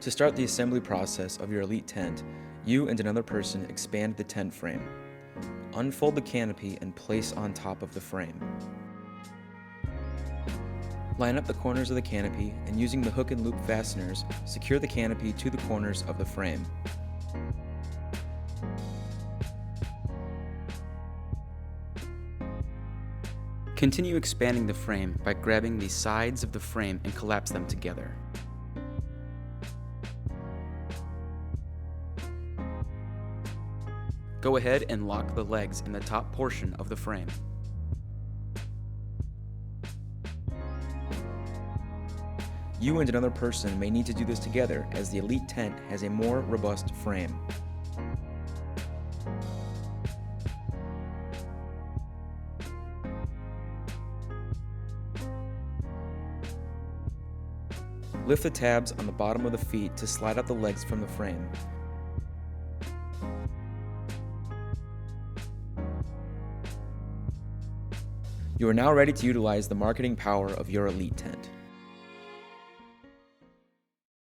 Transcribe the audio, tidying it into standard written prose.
To start the assembly process of your Elite tent, you and another person expand the tent frame. Unfold the canopy and place on top of the frame. Line up the corners of the canopy and using the hook and loop fasteners, secure the canopy to the corners of the frame. Continue expanding the frame by grabbing the sides of the frame and collapse them together. Go ahead and lock the legs in the top portion of the frame. You and another person may need to do this together as the Elite tent has a more robust frame. Lift the tabs on the bottom of the feet to slide out the legs from the frame. You are now ready to utilize the marketing power of your Elite tent.